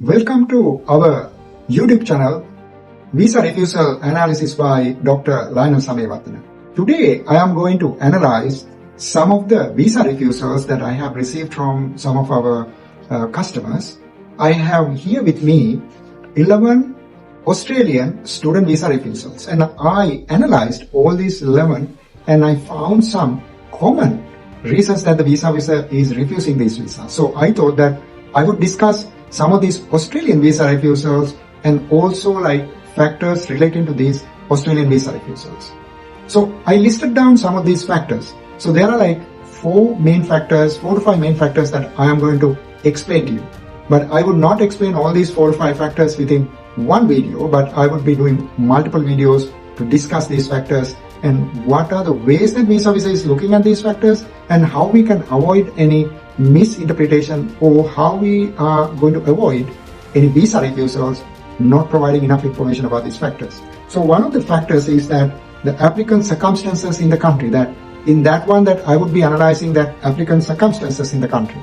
Welcome to our YouTube channel, Visa Refusal Analysis by Dr. Lana Samatina. Today, I am going to analyze some of the visa refusals that I have received from some of our customers. I have here with me 11 Australian student visa refusals, and I analyzed all these 11 and I found some common reasons that the visa is refusing this visa. So I thought that I would discuss some of these Australian visa refusals and also factors relating to these Australian visa refusals. So I listed down some of these factors. So there are 4 to 5 main factors that I am going to explain to you. But I would not explain all these 4 or 5 factors within one video, but I would be doing multiple videos to discuss these factors and what are the ways that visa is looking at these factors and how we can avoid any misinterpretation or how we are going to avoid any visa refusals not providing enough information about these factors. So one of the factors is that the applicant circumstances in the country, that in that one that I would be analyzing that applicant circumstances in the country,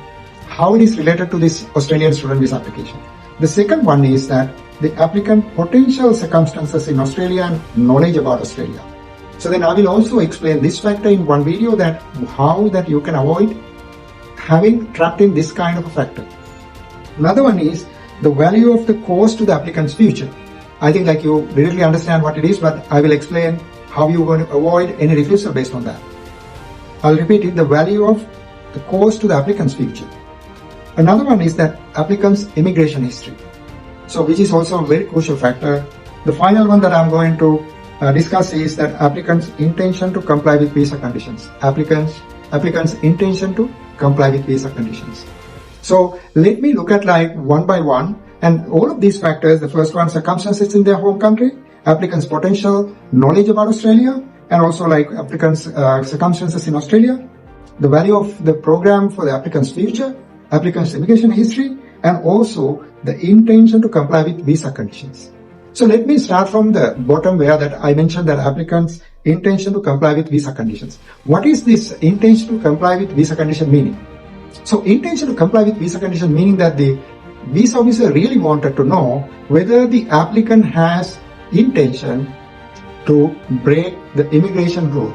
how it is related to this Australian student visa application. The second one is that the applicant potential circumstances in Australia and knowledge about Australia. So then I will also explain this factor in one video, that how that you can avoid having trapped in this kind of a factor. Another one is the value of the course to the applicant's future. I think you really understand what it is, but I will explain how you're going to avoid any refusal based on that. I'll repeat it, the value of the course to the applicant's future. Another one is that applicant's immigration history. So which is also a very crucial factor. The final one that I'm going to discuss is that applicant's intention to comply with visa conditions. Applicant's intention to comply with visa conditions. So let me look at one by one, and all of these factors. The first one, circumstances in their home country, applicant's potential knowledge about Australia, and also applicant's circumstances in Australia, the value of the program for the applicant's future, applicant's immigration history, and also the intention to comply with visa conditions. So let me start from the bottom where that I mentioned that applicant's intention to comply with visa conditions. What is this intention to comply with visa condition meaning? So intention to comply with visa condition meaning that the visa officer really wanted to know whether the applicant has intention to break the immigration rule.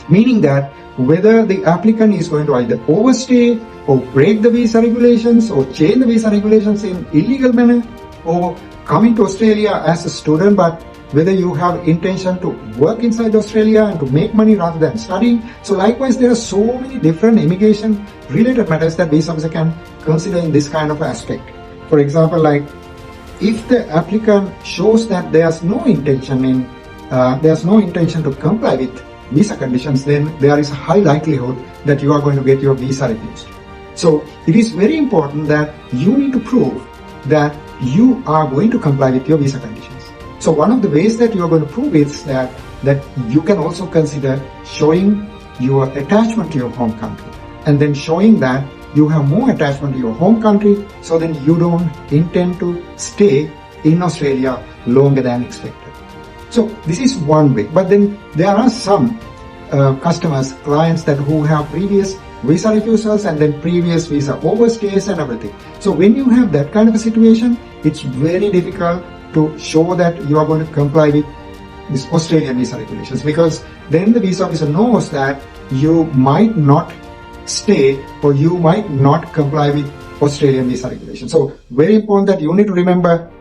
Meaning that whether the applicant is going to either overstay or break the visa regulations or change the visa regulations in illegal manner, or coming to Australia as a student, but whether you have intention to work inside Australia and to make money rather than studying. So likewise, there are so many different immigration related matters that visa officer can consider in this kind of aspect. For example, if the applicant shows that there's no intention to comply with visa conditions, then there is a high likelihood that you are going to get your visa refused. So it is very important that you need to prove that you are going to comply with your visa conditions. So one of the ways that you are going to prove is that you can also consider showing your attachment to your home country, and then showing that you have more attachment to your home country, so then you don't intend to stay in Australia longer than expected. So this is one way, but then there are some clients who have previous visa refusals and then previous visa overstays and everything. So when you have that kind of a situation, it's very difficult to show that you are going to comply with these Australian visa regulations, because then the visa officer knows that you might not stay or you might not comply with Australian visa regulations. So very important that you need to remember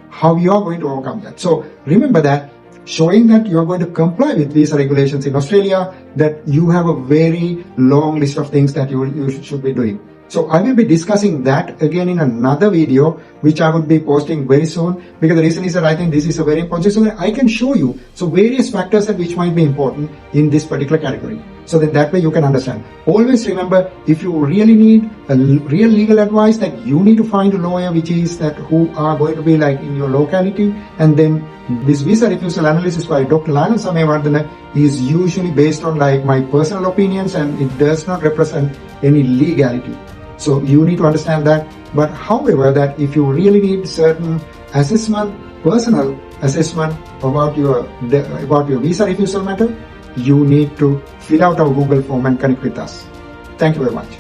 how you are going to overcome that. So remember that showing that you are going to comply with visa regulations in Australia, that you have a very long list of things that you should be doing. So I will be discussing that again in another video, which I would be posting very soon, because the reason is that I think this is a very important, so that I can show you various factors that which might be important in this particular category. So that way you can understand. Always remember, if you really need a real legal advice, that you need to find a lawyer who are going to be in your locality. And then this visa refusal analysis by Dr. Lana Samatina is usually based on my personal opinions, and it does not represent any legality. So you need to understand that. But however, that if you really need certain personal assessment about your visa refusal matter, you need to fill out our Google form and connect with us. Thank you very much.